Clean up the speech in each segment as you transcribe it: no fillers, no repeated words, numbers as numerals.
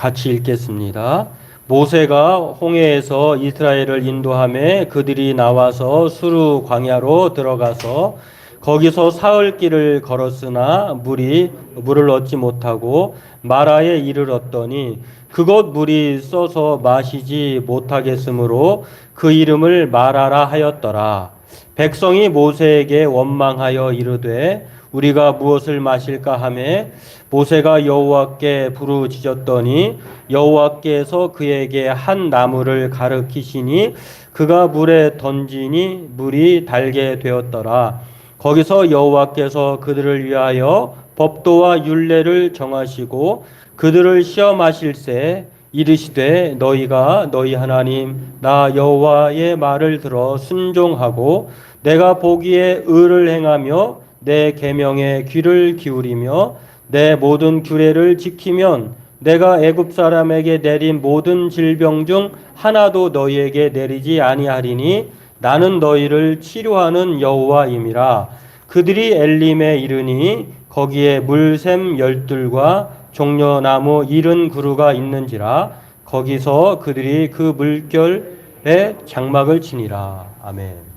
같이 읽겠습니다. 모세가 홍해에서 이스라엘을 인도하며 그들이 나와서 수르 광야로 들어가서 거기서 사흘 길을 걸었으나 물을 얻지 못하고 마라에 이르렀더니 그곳 물이 써서 마시지 못하겠으므로 그 이름을 마라라 하였더라. 백성이 모세에게 원망하여 이르되 우리가 무엇을 마실까 하매 모세가 여호와께 부르짖었더니 여호와께서 그에게 한 나무를 가르치시니 그가 물에 던지니 물이 달게 되었더라. 거기서 여호와께서 그들을 위하여 법도와 율례를 정하시고 그들을 시험하실세 이르시되 너희가 너희 하나님 나 여호와의 말을 들어 순종하고 내가 보기에 의를 행하며 내 계명에 귀를 기울이며 내 모든 규례를 지키면 내가 애굽 사람에게 내린 모든 질병 중 하나도 너희에게 내리지 아니하리니 나는 너희를 치료하는 여호와임이라. 그들이 엘림에 이르니 거기에 물샘 12과 종려나무 70그루가 있는지라. 거기서 그들이 그 물결에 장막을 치니라. 아멘.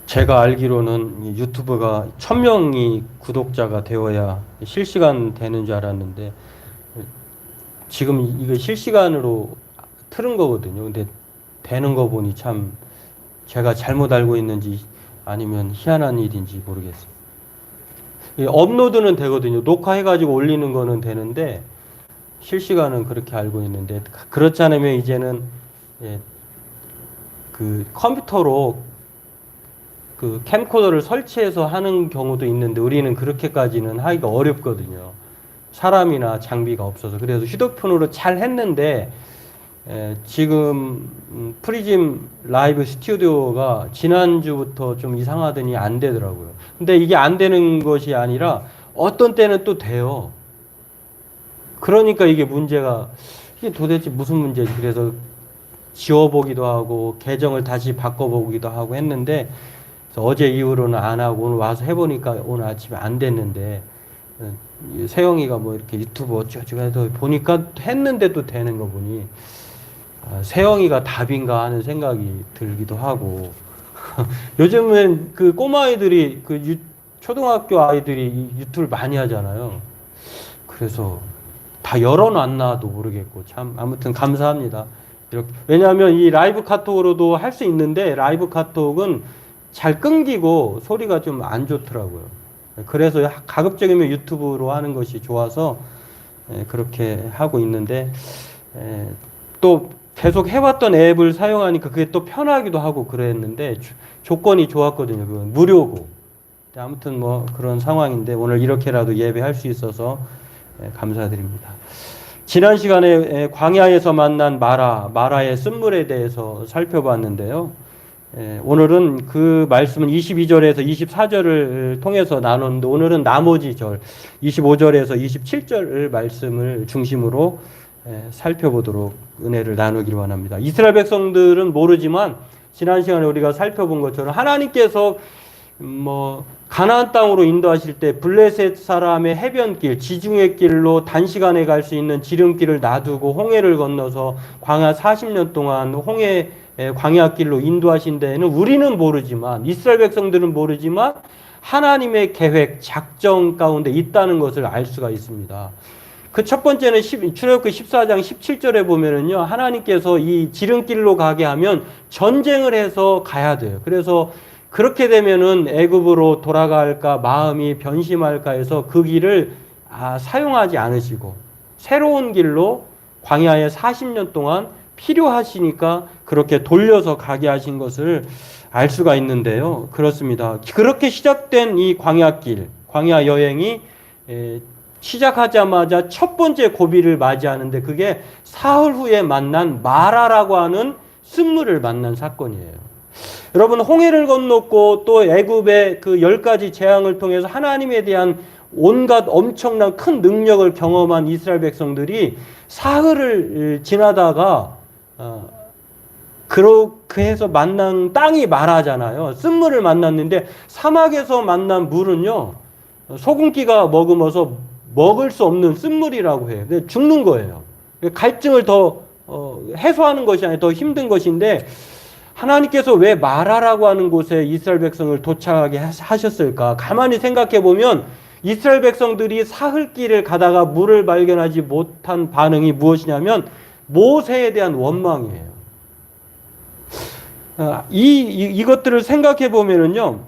제가 알기로는 유튜브가 1000명이 구독자가 되어야 실시간 되는 줄 알았는데 지금 이거 실시간으로 틀은 거거든요. 근데 되는 거 보니 참 제가 잘못 알고 있는지 아니면 희한한 일인지 모르겠어요. 업로드는 되거든요. 녹화해가지고 올리는 거는 되는데 실시간은 그렇게 알고 있는데 그렇지 않으면 이제는 그 컴퓨터로 그 캠코더를 설치해서 하는 경우도 있는데 우리는 그렇게까지는 하기가 어렵거든요. 사람이나 장비가 없어서. 그래서 휴대폰으로 잘 했는데 지금 프리즘 라이브 스튜디오가 지난주부터 좀 이상하더니 안 되더라고요. 근데 이게 안 되는 것이 아니라 어떤 때는 또 돼요. 그러니까 이게 문제가 이게 도대체 무슨 문제지? 그래서 지워보기도 하고 계정을 다시 바꿔보기도 하고 했는데 어제 이후로는 안 하고 오늘 와서 해보니까 오늘 아침에 안 됐는데 세영이가 뭐 이렇게 유튜브 어쩌고 해서 보니까 했는데 또 되는 거 보니 세영이가 답인가 하는 생각이 들기도 하고 요즘은 그 꼬마아이들이 초등학교 아이들이 유튜브를 많이 하잖아요. 그래서 다 열어놨나도 모르겠고 참 아무튼 감사합니다. 이렇게 왜냐하면 이 라이브 카톡으로도 할 수 있는데 라이브 카톡은 잘 끊기고 소리가 좀 안 좋더라고요. 그래서 가급적이면 유튜브로 하는 것이 좋아서 그렇게 하고 있는데 또 계속 해왔던 앱을 사용하니까 그게 또 편하기도 하고 그랬는데 조건이 좋았거든요. 그건 무료고. 아무튼 뭐 그런 상황인데 오늘 이렇게라도 예배할 수 있어서 감사드립니다. 지난 시간에 광야에서 만난 마라의 쓴물에 대해서 살펴봤는데요. 오늘은 그 말씀은 22절에서 24절을 통해서 나눴는데 오늘은 나머지 절 25절에서 27절 말씀을 중심으로 살펴보도록 은혜를 나누기를 원합니다. 이스라엘 백성들은 모르지만 지난 시간에 우리가 살펴본 것처럼 하나님께서 가나안 땅으로 인도하실 때 블레셋 사람의 해변길, 지중해 길로 단시간에 갈 수 있는 지름길을 놔두고 홍해를 건너서 광야 40년 동안 광야길로 인도하신 데에는 우리는 모르지만 이스라엘 백성들은 모르지만 하나님의 계획, 작정 가운데 있다는 것을 알 수가 있습니다. 그 첫 번째는 출애굽기 14장 17절에 보면은요, 하나님께서 이 지름길로 가게 하면 전쟁을 해서 가야 돼요. 그래서 그렇게 되면은 애굽으로 돌아갈까 마음이 변심할까 해서 그 길을 사용하지 않으시고 새로운 길로 광야에 40년 동안 필요하시니까 그렇게 돌려서 가게 하신 것을 알 수가 있는데요. 그렇습니다. 그렇게 시작된 이 광야길, 광야 여행이 시작하자마자 첫 번째 고비를 맞이하는데 그게 사흘 후에 만난 마라라고 하는 쓴물을 만난 사건이에요. 여러분 홍해를 건넜고 또 애굽의 그 10가지 재앙을 통해서 하나님에 대한 온갖 엄청난 큰 능력을 경험한 이스라엘 백성들이 사흘을 지나다가 그렇게 해서 만난 땅이 마라잖아요. 쓴물을 만났는데 사막에서 만난 물은요 소금기가 머금어서 먹을 수 없는 쓴물이라고 해요. 죽는 거예요. 갈증을 더 해소하는 것이 아니라 더 힘든 것인데 하나님께서 왜 마라라고 하는 곳에 이스라엘 백성을 도착하게 하셨을까? 가만히 생각해 보면 이스라엘 백성들이 사흘길을 가다가 물을 발견하지 못한 반응이 무엇이냐면 모세에 대한 원망이에요. 이것들을 생각해 보면은요,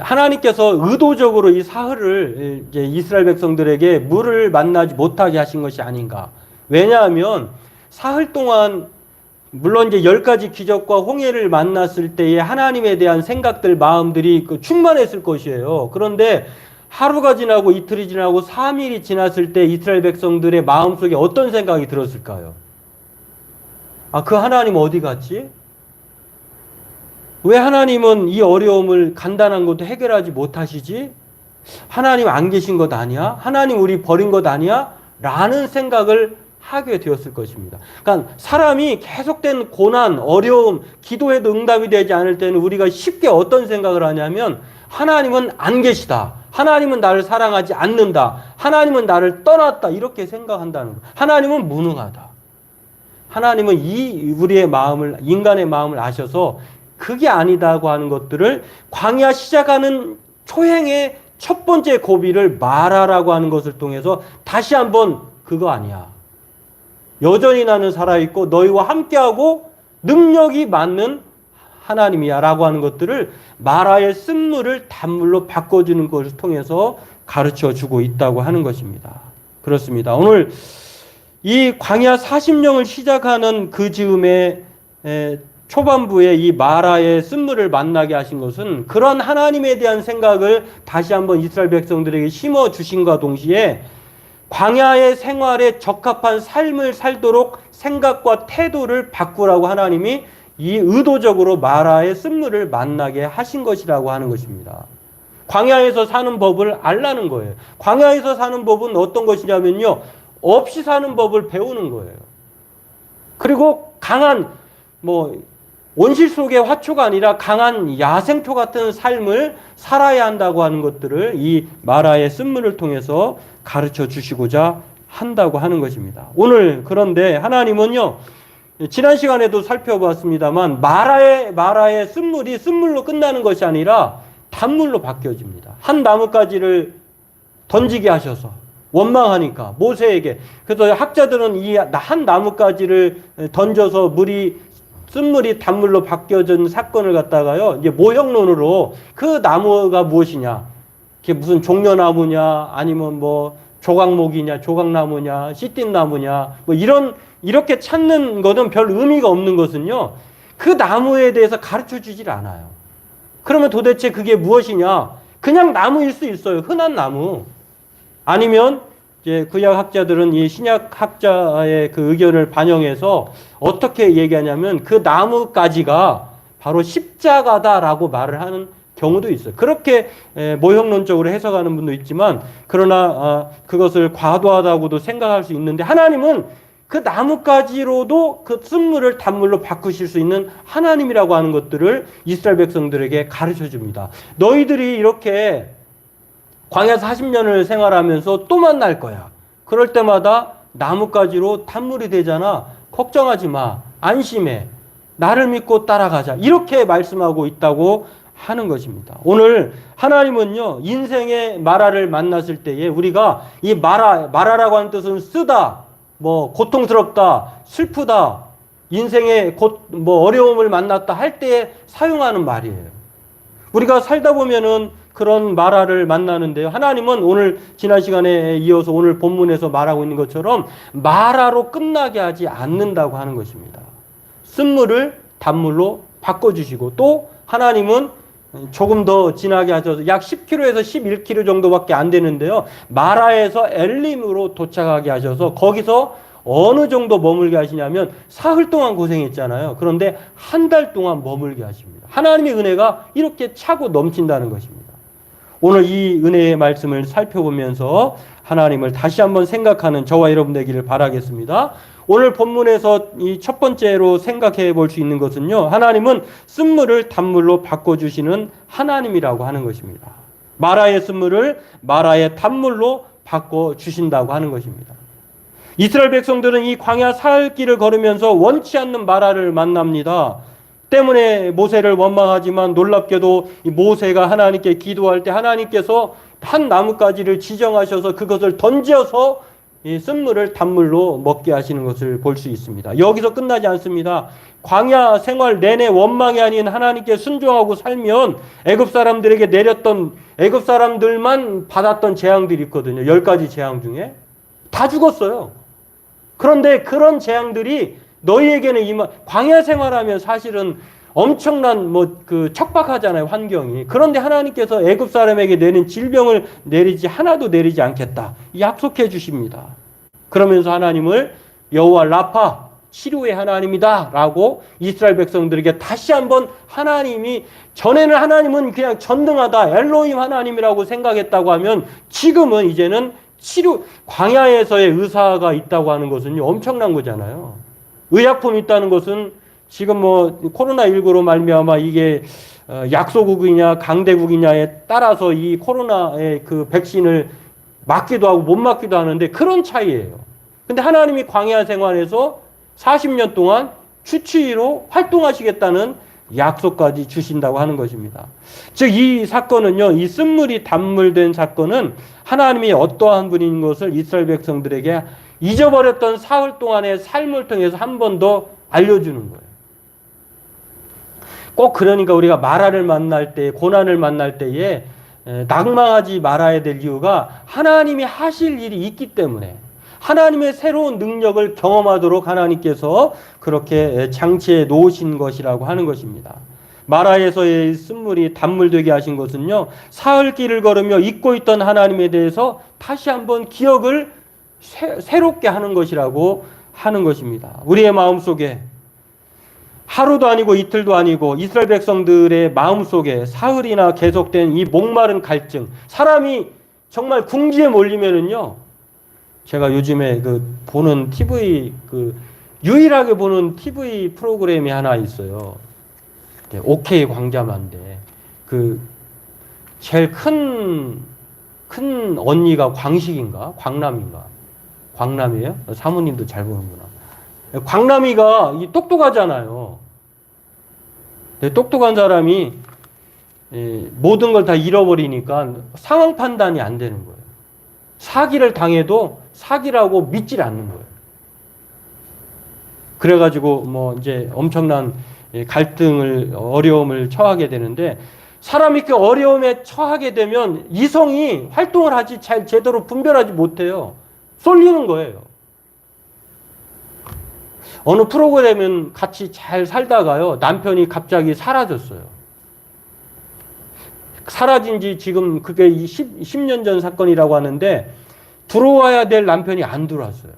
하나님께서 의도적으로 이 사흘을 이제 이스라엘 백성들에게 물을 만나지 못하게 하신 것이 아닌가. 왜냐하면 사흘 동안 물론 이제 10가지 기적과 홍해를 만났을 때에 하나님에 대한 생각들, 마음들이 충만했을 것이에요. 그런데 하루가 지나고 이틀이 지나고 3일이 지났을 때 이스라엘 백성들의 마음속에 어떤 생각이 들었을까요? 그 하나님 어디 갔지? 왜 하나님은 이 어려움을 간단한 것도 해결하지 못하시지? 하나님 안 계신 것 아니야? 하나님 우리 버린 것 아니야? 라는 생각을 하게 되었을 것입니다. 그러니까 사람이 계속된 고난, 어려움, 기도해도 응답이 되지 않을 때는 우리가 쉽게 어떤 생각을 하냐면 하나님은 안 계시다. 하나님은 나를 사랑하지 않는다. 하나님은 나를 떠났다. 이렇게 생각한다는 거예요. 하나님은 무능하다. 하나님은 우리의 마음을, 인간의 마음을 아셔서 그게 아니다고 하는 것들을 광야 시작하는 초행의 첫 번째 고비를 마라라고 하는 것을 통해서 다시 한번 그거 아니야. 여전히 나는 살아있고 너희와 함께하고 능력이 많은 하나님이야 라고 하는 것들을 마라의 쓴물을 단물로 바꿔주는 것을 통해서 가르쳐주고 있다고 하는 것입니다. 그렇습니다. 오늘 이 광야 40년을 시작하는 그 즈음에 초반부에 이 마라의 쓴물을 만나게 하신 것은 그런 하나님에 대한 생각을 다시 한번 이스라엘 백성들에게 심어주신과 동시에 광야의 생활에 적합한 삶을 살도록 생각과 태도를 바꾸라고 하나님이 이 의도적으로 마라의 쓴물을 만나게 하신 것이라고 하는 것입니다. 광야에서 사는 법을 알라는 거예요. 광야에서 사는 법은 어떤 것이냐면요, 없이 사는 법을 배우는 거예요. 그리고 강한 온실 속의 화초가 아니라 강한 야생초 같은 삶을 살아야 한다고 하는 것들을 이 마라의 쓴물을 통해서 가르쳐 주시고자 한다고 하는 것입니다. 오늘 그런데 하나님은요, 지난 시간에도 살펴봤습니다만 마라의 쓴물이 쓴물로 끝나는 것이 아니라 단물로 바뀌어집니다. 한 나뭇가지를 던지게 하셔서 원망하니까 모세에게, 그래서 학자들은 이 한 나뭇가지를 던져서 쓴물이 단물로 바뀌어진 사건을 갖다가요, 이제 모형론으로 그 나무가 무엇이냐, 그게 무슨 종려나무냐, 아니면 조각목이냐, 조각나무냐, 씨띠나무냐, 이렇게 찾는 것은 별 의미가 없는 것은요, 그 나무에 대해서 가르쳐 주질 않아요. 그러면 도대체 그게 무엇이냐? 그냥 나무일 수 있어요. 흔한 나무. 아니면 이제 구약 학자들은 이 신약 학자의 그 의견을 반영해서 어떻게 얘기하냐면 그 나뭇가지가 바로 십자가다라고 말을 하는 경우도 있어요. 그렇게 모형론적으로 해석하는 분도 있지만, 그러나 그것을 과도하다고도 생각할 수 있는데, 하나님은 그 나뭇가지로도 그 쓴물을 단물로 바꾸실 수 있는 하나님이라고 하는 것들을 이스라엘 백성들에게 가르쳐 줍니다. 너희들이 이렇게 광야 40년을 생활하면서 또 만날 거야. 그럴 때마다 나뭇가지로 단물이 되잖아. 걱정하지 마. 안심해. 나를 믿고 따라가자. 이렇게 말씀하고 있다고 하는 것입니다. 오늘 하나님은요, 인생의 마라를 만났을 때에 우리가 이 마라라고 하는 뜻은 쓰다, 고통스럽다, 슬프다, 인생의 어려움을 만났다 할 때에 사용하는 말이에요. 우리가 살다 보면은 그런 마라를 만나는데요. 하나님은 오늘 지난 시간에 이어서 오늘 본문에서 말하고 있는 것처럼 마라로 끝나게 하지 않는다고 하는 것입니다. 쓴물을 단물로 바꿔주시고, 또 하나님은 조금 더 진하게 하셔서 약 10km에서 11km 정도밖에 안 되는데요, 마라에서 엘림으로 도착하게 하셔서 거기서 어느 정도 머물게 하시냐면 사흘 동안 고생했잖아요. 그런데 한 달 동안 머물게 하십니다. 하나님의 은혜가 이렇게 차고 넘친다는 것입니다. 오늘 이 은혜의 말씀을 살펴보면서 하나님을 다시 한번 생각하는 저와 여러분 되기를 바라겠습니다. 오늘 본문에서 이 첫 번째로 생각해 볼 수 있는 것은요, 하나님은 쓴물을 단물로 바꿔주시는 하나님이라고 하는 것입니다. 마라의 쓴물을 마라의 단물로 바꿔 주신다고 하는 것입니다. 이스라엘 백성들은 이 광야 사흘 길을 걸으면서 원치 않는 마라를 만납니다. 때문에 모세를 원망하지만 놀랍게도 이 모세가 하나님께 기도할 때 하나님께서 한 나뭇가지를 지정하셔서 그것을 던져서 이 쓴물을 단물로 먹게 하시는 것을 볼 수 있습니다. 여기서 끝나지 않습니다. 광야 생활 내내 원망이 아닌 하나님께 순종하고 살면 애굽 사람들에게 내렸던 애굽 사람들만 받았던 재앙들이 있거든요. 10가지 재앙 중에 다 죽었어요. 그런데 그런 재앙들이 너희에게는 광야 생활하면 사실은 엄청난 척박하잖아요, 환경이. 그런데 하나님께서 애굽 사람에게 내는 질병을 하나도 내리지 않겠다. 약속해 주십니다. 그러면서 하나님을 여호와 라파, 치료의 하나님이다라고 이스라엘 백성들에게 다시 한번 하나님이, 전에는 하나님은 그냥 전능하다, 엘로힘 하나님이라고 생각했다고 하면 지금은 이제는 광야에서의 의사가 있다고 하는 것은 엄청난 거잖아요. 의약품이 있다는 것은 지금 코로나19로 말미암아 이게 약소국이냐 강대국이냐에 따라서 이 코로나의 그 백신을 맞기도 하고 못 맞기도 하는데 그런 차이예요. 근데 하나님이 광야 생활에서 40년 동안 추치로 활동하시겠다는 약속까지 주신다고 하는 것입니다. 즉 이 사건은요, 이 쓴물이 단물된 사건은 하나님이 어떠한 분인 것을 이스라엘 백성들에게 잊어버렸던 사흘 동안의 삶을 통해서 한 번 더 알려주는 거예요. 꼭 그러니까 우리가 마라를 만날 때, 고난을 만날 때에 낙망하지 말아야 될 이유가 하나님이 하실 일이 있기 때문에, 하나님의 새로운 능력을 경험하도록 하나님께서 그렇게 장치해 놓으신 것이라고 하는 것입니다. 마라에서의 쓴물이 단물 되게 하신 것은요, 사흘 길을 걸으며 잊고 있던 하나님에 대해서 다시 한번 기억을 새롭게 하는 것이라고 하는 것입니다. 우리의 마음속에 하루도 아니고 이틀도 아니고 이스라엘 백성들의 마음속에 사흘이나 계속된 이 목마른 갈증, 사람이 정말 궁지에 몰리면은요, 제가 요즘에 보는 TV, 유일하게 보는 TV 프로그램이 하나 있어요. OK 광자만데, 제일 큰 언니가 광식인가? 광남이에요? 사모님도 잘 보는구나. 광남이가 똑똑하잖아요. 똑똑한 사람이 모든 걸 다 잃어버리니까 상황 판단이 안 되는 거예요. 사기를 당해도 사기라고 믿질 않는 거예요. 그래가지고 이제 엄청난 갈등을, 어려움을 처하게 되는데, 사람이 그 어려움에 처하게 되면 이성이 활동을 제대로 분별하지 못해요. 쏠리는 거예요. 어느 프로그램은 같이 잘 살다가요, 남편이 갑자기 사라졌어요. 사라진 지 지금 그게 10년 전 사건이라고 하는데, 들어와야 될 남편이 안 들어왔어요.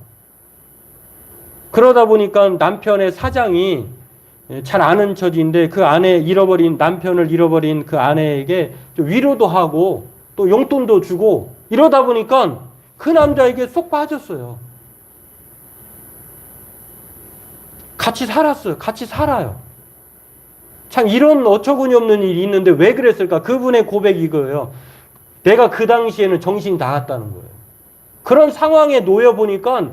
그러다 보니까 남편의 사장이 잘 아는 처지인데, 남편을 잃어버린 그 아내에게 좀 위로도 하고 또 용돈도 주고 이러다 보니까 그 남자에게 쏙 빠졌어요. 같이 살았어요. 같이 살아요. 참 이런 어처구니 없는 일이 있는데 왜 그랬을까? 그분의 고백이 이거예요. 내가 그 당시에는 정신이 나갔다는 거예요. 그런 상황에 놓여보니까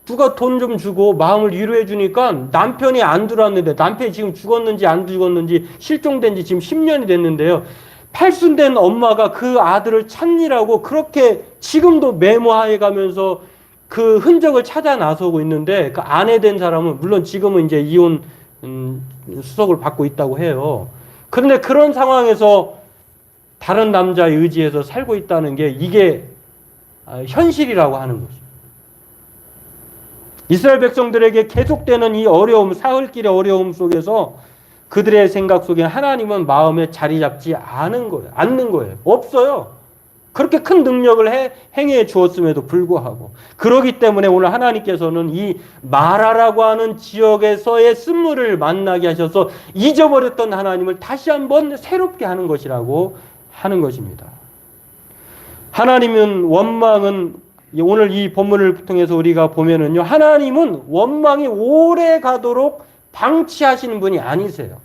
누가 돈 좀 주고 마음을 위로해 주니까 남편이 안 들어왔는데, 남편이 지금 죽었는지 안 죽었는지 실종된 지 지금 10년이 됐는데요. 팔순된 엄마가 그 아들을 찾느라고 그렇게 지금도 메모해 가면서 그 흔적을 찾아 나서고 있는데, 그 아내 된 사람은 물론 지금은 이제 이혼 수속을 받고 있다고 해요. 그런데 그런 상황에서 다른 남자의 의지에서 살고 있다는 게 이게 현실이라고 하는 거죠. 이스라엘 백성들에게 계속되는 이 어려움, 사흘길의 어려움 속에서 그들의 생각 속에 하나님은 마음에 자리 잡지 않는 거예요. 없어요. 그렇게 큰 능력을 행해 주었음에도 불구하고. 그렇기 때문에 오늘 하나님께서는 이 마라라고 하는 지역에서의 쓴물을 만나게 하셔서 잊어버렸던 하나님을 다시 한번 새롭게 하는 것이라고 하는 것입니다. 하나님은 원망은, 오늘 이 본문을 통해서 우리가 보면은요, 하나님은 원망이 오래 가도록 방치하시는 분이 아니세요.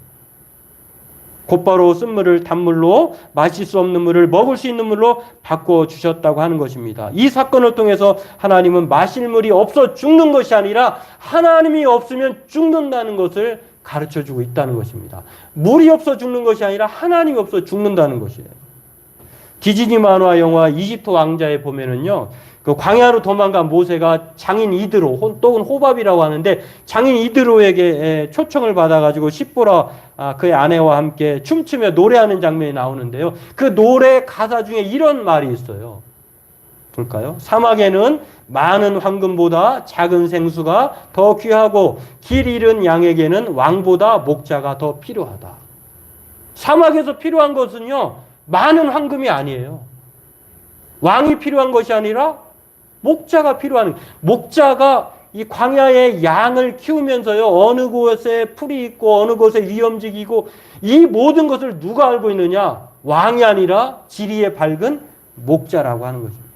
곧바로 쓴물을 단물로, 마실 수 없는 물을 먹을 수 있는 물로 바꿔주셨다고 하는 것입니다. 이 사건을 통해서 하나님은 마실 물이 없어 죽는 것이 아니라 하나님이 없으면 죽는다는 것을 가르쳐주고 있다는 것입니다. 물이 없어 죽는 것이 아니라 하나님이 없어 죽는다는 것이에요. 디즈니 만화 영화 이집트 왕자에 보면은요, 그 광야로 도망간 모세가 장인 이드로 또는 호밥이라고 하는데, 장인 이드로에게 초청을 받아가지고 십보라 그의 아내와 함께 춤추며 노래하는 장면이 나오는데요. 그 노래 가사 중에 이런 말이 있어요. 볼까요? 사막에는 많은 황금보다 작은 생수가 더 귀하고 길 잃은 양에게는 왕보다 목자가 더 필요하다. 사막에서 필요한 것은요, 많은 황금이 아니에요. 왕이 필요한 것이 아니라 목자가 필요한, 목자가 이 광야의 양을 키우면서요, 어느 곳에 풀이 있고 어느 곳에 위험지기고 이 모든 것을 누가 알고 있느냐? 왕이 아니라 지리에 밝은 목자라고 하는 것입니다.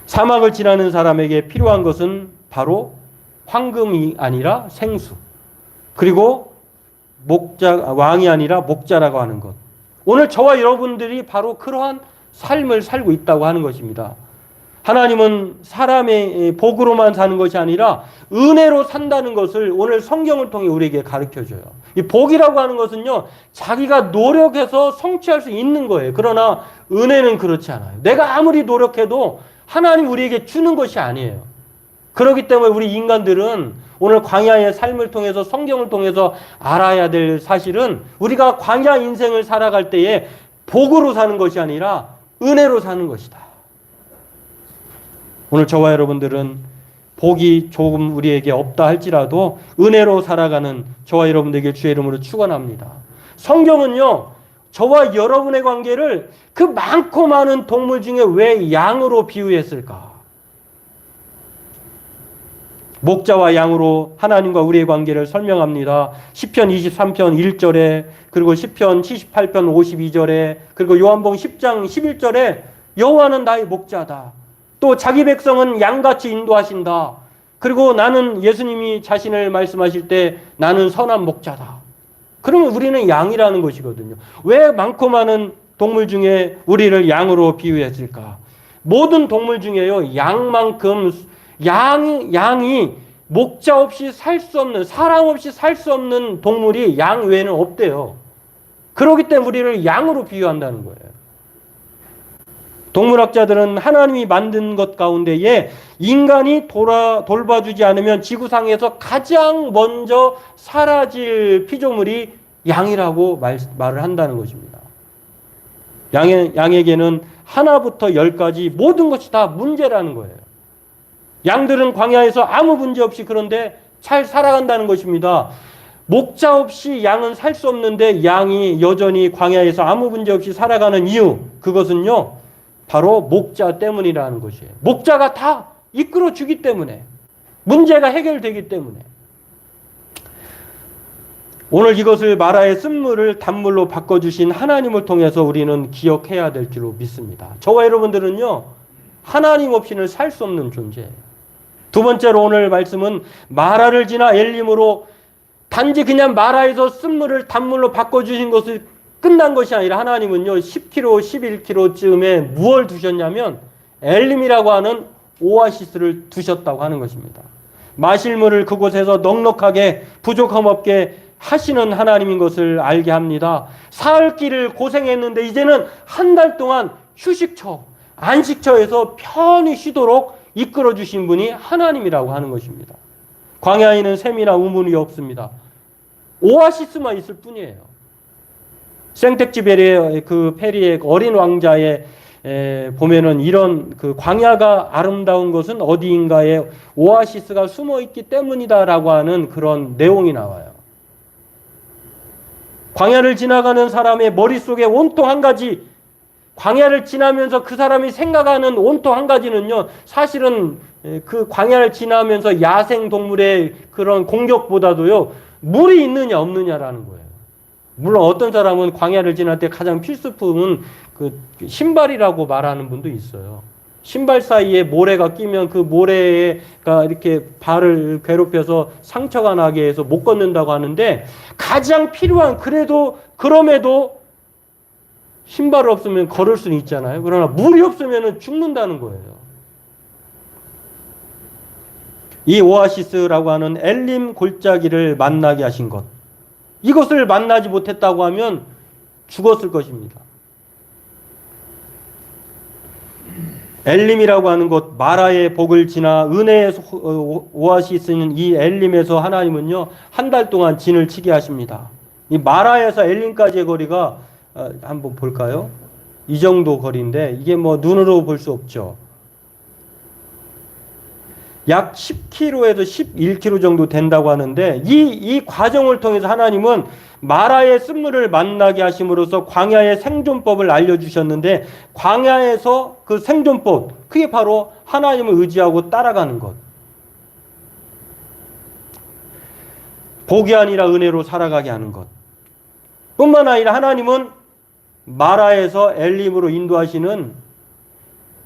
사막을 지나는 사람에게 필요한 것은 바로 황금이 아니라 생수, 그리고 왕이 아니라 목자라고 하는 것. 오늘 저와 여러분들이 바로 그러한 삶을 살고 있다고 하는 것입니다. 하나님은 사람의 복으로만 사는 것이 아니라 은혜로 산다는 것을 오늘 성경을 통해 우리에게 가르쳐줘요. 이 복이라고 하는 것은요, 자기가 노력해서 성취할 수 있는 거예요. 그러나 은혜는 그렇지 않아요. 내가 아무리 노력해도 하나님 우리에게 주는 것이 아니에요. 그렇기 때문에 우리 인간들은 오늘 광야의 삶을 통해서, 성경을 통해서 알아야 될 사실은, 우리가 광야 인생을 살아갈 때에 복으로 사는 것이 아니라 은혜로 사는 것이다. 오늘 저와 여러분들은 복이 조금 우리에게 없다 할지라도 은혜로 살아가는 저와 여러분들에게 주의 이름으로 축원합니다. 성경은요, 저와 여러분의 관계를 그 많고 많은 동물 중에 왜 양으로 비유했을까? 목자와 양으로 하나님과 우리의 관계를 설명합니다. 시편 23편 1절에, 그리고 시편 78편 52절에, 그리고 요한복음 10장 11절에 여호와는 나의 목자다. 또 자기 백성은 양같이 인도하신다. 그리고 나는, 예수님이 자신을 말씀하실 때 나는 선한 목자다. 그러면 우리는 양이라는 것이거든요. 왜 많고 많은 동물 중에 우리를 양으로 비유했을까? 모든 동물 중에요, 양만큼 양이 목자 없이 살 수 없는, 사람 없이 살 수 없는 동물이 양 외에는 없대요. 그렇기 때문에 우리를 양으로 비유한다는 거예요. 동물학자들은 하나님이 만든 것 가운데에 인간이 돌봐주지 않으면 지구상에서 가장 먼저 사라질 피조물이 양이라고 말을 한다는 것입니다. 양에게는 하나부터 열까지 모든 것이 다 문제라는 거예요. 양들은 광야에서 아무 문제 없이 그런데 잘 살아간다는 것입니다. 목자 없이 양은 살 수 없는데 양이 여전히 광야에서 아무 문제 없이 살아가는 이유, 그것은요, 바로 목자 때문이라는 것이에요. 목자가 다 이끌어 주기 때문에, 문제가 해결되기 때문에. 오늘 이것을 마라의 쓴물을 단물로 바꿔주신 하나님을 통해서 우리는 기억해야 될 줄로 믿습니다. 저와 여러분들은요, 하나님 없이는 살 수 없는 존재예요. 두 번째로 오늘 말씀은 마라를 지나 엘림으로 단지 그냥 마라에서 쓴물을 단물로 바꿔주신 것을 끝난 것이 아니라 하나님은요, 10km, 11km쯤에 무엇을 두셨냐면 엘림이라고 하는 오아시스를 두셨다고 하는 것입니다. 마실 물을 그곳에서 넉넉하게 부족함 없게 하시는 하나님인 것을 알게 합니다. 사흘길을 고생했는데 이제는 한 달 동안 휴식처, 안식처에서 편히 쉬도록 이끌어 주신 분이 하나님이라고 하는 것입니다. 광야에는 샘이나 우물이 없습니다. 오아시스만 있을 뿐이에요. 생텍쥐페리의 그 페리의 어린 왕자에 보면은 이런 그 광야가 아름다운 것은 어디인가에 오아시스가 숨어 있기 때문이다라고 하는 그런 내용이 나와요. 광야를 지나가는 사람의 머릿속에 온통 한 가지, 광야를 지나면서 그 사람이 생각하는 온통 한 가지는요, 사실은 그 광야를 지나면서 야생 동물의 그런 공격보다도요, 물이 있느냐 없느냐라는 거예요. 물론 어떤 사람은 광야를 지날 때 가장 필수품은 그 신발이라고 말하는 분도 있어요. 신발 사이에 모래가 끼면 그 모래가 이렇게 발을 괴롭혀서 상처가 나게 해서 못 걷는다고 하는데, 가장 필요한, 그럼에도 신발 없으면 걸을 수는 있잖아요. 그러나 물이 없으면 죽는다는 거예요. 이 오아시스라고 하는 엘림 골짜기를 만나게 하신 것, 이것을 만나지 못했다고 하면 죽었을 것입니다. 엘림이라고 하는 곳, 마라의 복을 지나 은혜의 오아시스인 이 엘림에서 하나님은요, 한 달 동안 진을 치게 하십니다. 이 마라에서 엘림까지의 거리가 한번 볼까요? 이 정도 거리인데 이게 뭐 눈으로 볼 수 없죠. 약 10km에서 11km 정도 된다고 하는데, 이 과정을 통해서 하나님은 마라의 쓴물을 만나게 하심으로써 광야의 생존법을 알려주셨는데, 광야에서 그 생존법, 그게 바로 하나님을 의지하고 따라가는 것. 복이 아니라 은혜로 살아가게 하는 것. 뿐만 아니라 하나님은 마라에서 엘림으로 인도하시는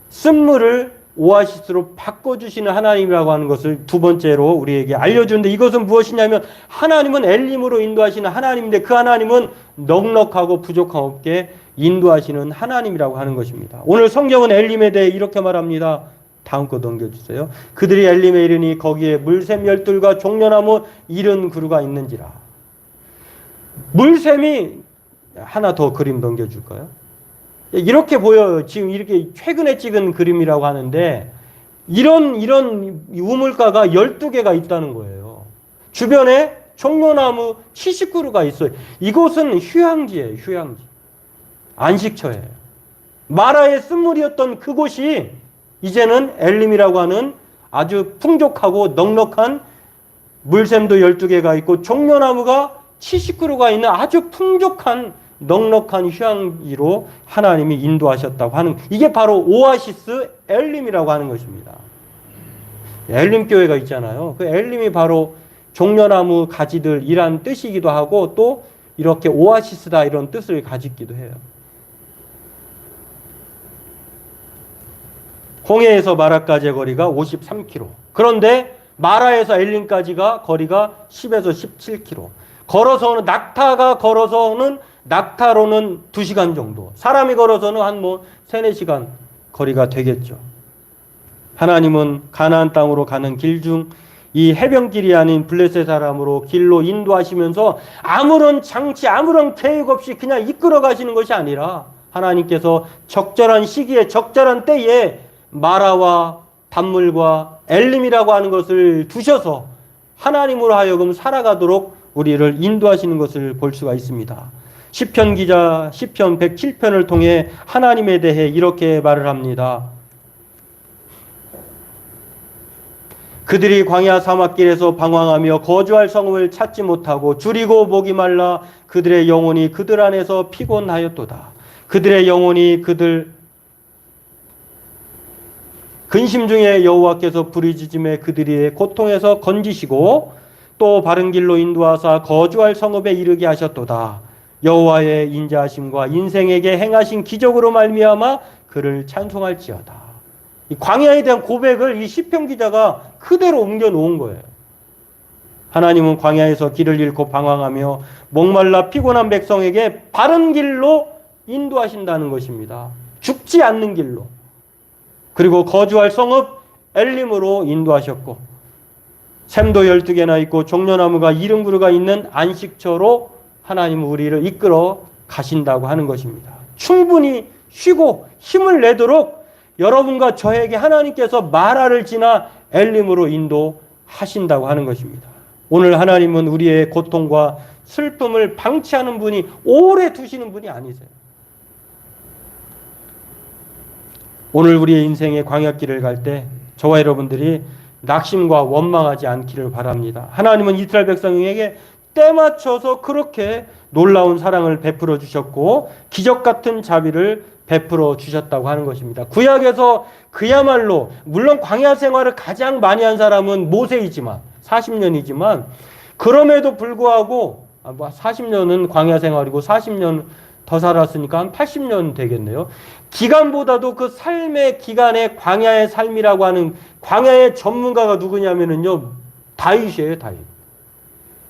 쓴물을 오아시스로 바꿔주시는 하나님이라고 하는 것을 두 번째로 우리에게 알려주는데, 이것은 무엇이냐면 하나님은 엘림으로 인도하시는 하나님인데, 그 하나님은 넉넉하고 부족함 없게 인도하시는 하나님이라고 하는 것입니다. 오늘 성경은 엘림에 대해 이렇게 말합니다. 다음 거 넘겨주세요. 그들이 엘림에 이르니 거기에 물샘 열둘과 종려나무 70그루가 있는지라. 물샘이, 하나 더 그림 넘겨줄까요? 이렇게 보여요. 지금 이렇게 최근에 찍은 그림이라고 하는데, 이런 우물가가 12개가 있다는 거예요. 주변에 종려나무 70그루가 있어요. 이곳은 휴양지예요. 휴양지. 안식처예요. 마라의 쓴물이었던 그곳이 이제는 엘림이라고 하는 아주 풍족하고 넉넉한, 물샘도 12개가 있고 종려나무가 70그루가 있는 아주 풍족한 넉넉한 휴양지로 하나님이 인도하셨다고 하는, 이게 바로 오아시스 엘림이라고 하는 것입니다. 엘림 교회가 있잖아요. 그 엘림이 바로 종려나무 가지들이란 뜻이기도 하고, 또 이렇게 오아시스다 이런 뜻을 가지기도 해요. 홍해에서 마라까지의 거리가 53km. 그런데 마라에서 엘림까지가 거리가 10에서 17km. 걸어서는, 낙타로는 2시간 정도. 사람이 걸어서는 한 3, 4시간 거리가 되겠죠. 하나님은 가나안 땅으로 가는 길 중 이 해변길이 아닌 블레셋 사람으로 길로 인도하시면서 아무런 장치, 아무런 계획 없이 그냥 이끌어 가시는 것이 아니라, 하나님께서 적절한 시기에 적절한 때에 마라와 단물과 엘림이라고 하는 것을 두셔서 하나님으로 하여금 살아가도록 우리를 인도하시는 것을 볼 수가 있습니다. 시편 기자 시편 107편을 통해 하나님에 대해 이렇게 말을 합니다. 그들이 광야 사막길에서 방황하며 거주할 성읍을 찾지 못하고 줄이고 목이 말라 그들의 영혼이 그들 안에서 피곤하였도다. 그들의 영혼이 그들 근심 중에 여호와께서 부르짖음에 그들의 고통에서 건지시고 또 바른 길로 인도하사 거주할 성읍에 이르게 하셨도다. 여호와의 인자하심과 인생에게 행하신 기적으로 말미암아 그를 찬송할지어다. 이 광야에 대한 고백을 이 시편 기자가 그대로 옮겨 놓은 거예요. 하나님은 광야에서 길을 잃고 방황하며 목말라 피곤한 백성에게 바른 길로 인도하신다는 것입니다. 죽지 않는 길로. 그리고 거주할 성읍 엘림으로 인도하셨고, 샘도 12개나 있고 종려나무가 70그루가 있는 안식처로 하나님은 우리를 이끌어 가신다고 하는 것입니다. 충분히 쉬고 힘을 내도록 여러분과 저에게 하나님께서 마라를 지나 엘림으로 인도하신다고 하는 것입니다. 오늘 하나님은 우리의 고통과 슬픔을 방치하는 분이, 오래 두시는 분이 아니세요. 오늘 우리의 인생의 광야길을 갈 때 저와 여러분들이 낙심과 원망하지 않기를 바랍니다. 하나님은 이스라엘 백성에게 때 맞춰서 그렇게 놀라운 사랑을 베풀어 주셨고 기적 같은 자비를 베풀어 주셨다고 하는 것입니다. 구약에서 그야말로, 물론 광야 생활을 가장 많이 한 사람은 모세이지만 40년이지만 그럼에도 불구하고 40년은 광야 생활이고 40년 더 살았으니까 한 80년 되겠네요. 기간보다도 그 삶의 기간에 광야의 삶이라고 하는 광야의 전문가가 누구냐면은요, 다윗이에요, 다윗.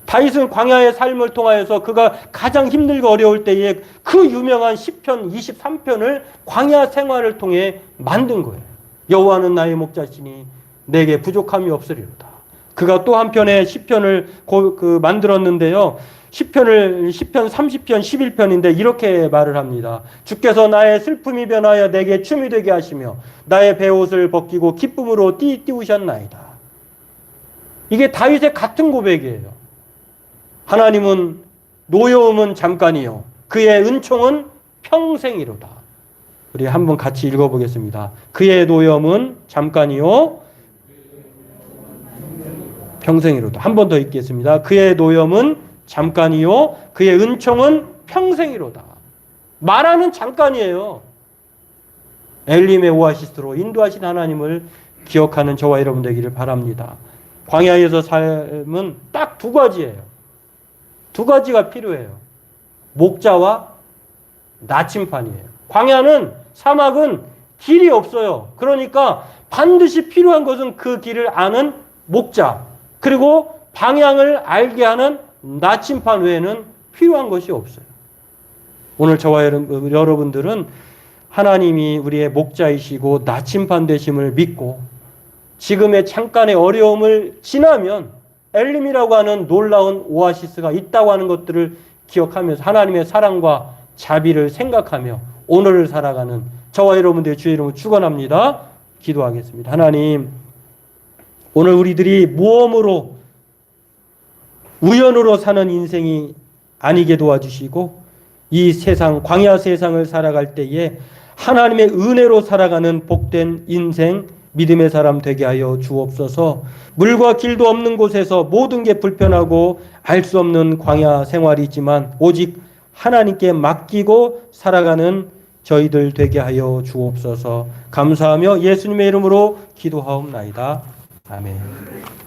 다윗은 광야의 삶을 통하여서 그가 가장 힘들고 어려울 때에 그 유명한 시편 23편을 광야 생활을 통해 만든 거예요. 여호와는 나의 목자시니 내게 부족함이 없으리로다. 그가 또 한편의 시편을 만들었는데요. 시편 30편 11편인데 이렇게 말을 합니다. 주께서 나의 슬픔이 변하여 내게 춤이 되게 하시며 나의 베옷을 벗기고 기쁨으로 띄우셨나이다. 이게 다윗의 같은 고백이에요. 하나님은 노여움은 잠깐이요 그의 은총은 평생이로다. 우리 한번 같이 읽어보겠습니다. 그의 노여움은 잠깐이요 평생이로다. 한 번 더 읽겠습니다. 그의 노여움은 잠깐이요 그의 은총은 평생이로다. 말하는 잠깐이에요. 엘림의 오아시스로 인도하신 하나님을 기억하는 저와 여러분 되기를 바랍니다. 광야에서 삶은 딱 두 가지예요. 두 가지가 필요해요. 목자와 나침판이에요. 광야는, 사막은 길이 없어요. 그러니까 반드시 필요한 것은 그 길을 아는 목자, 그리고 방향을 알게 하는 나침판 외에는 필요한 것이 없어요. 오늘 저와 여러분들은 하나님이 우리의 목자이시고 나침판 되심을 믿고 지금의 잠깐의 어려움을 지나면 엘림이라고 하는 놀라운 오아시스가 있다고 하는 것들을 기억하면서 하나님의 사랑과 자비를 생각하며 오늘을 살아가는 저와 여러분들의 주의 이름으로 축원합니다. 기도하겠습니다. 하나님, 오늘 우리들이 모험으로 우연으로 사는 인생이 아니게 도와주시고 이 세상, 광야 세상을 살아갈 때에 하나님의 은혜로 살아가는 복된 인생, 믿음의 사람 되게 하여 주옵소서. 물과 길도 없는 곳에서 모든 게 불편하고 알 수 없는 광야 생활이지만 오직 하나님께 맡기고 살아가는 저희들 되게 하여 주옵소서. 감사하며 예수님의 이름으로 기도하옵나이다. 아멘.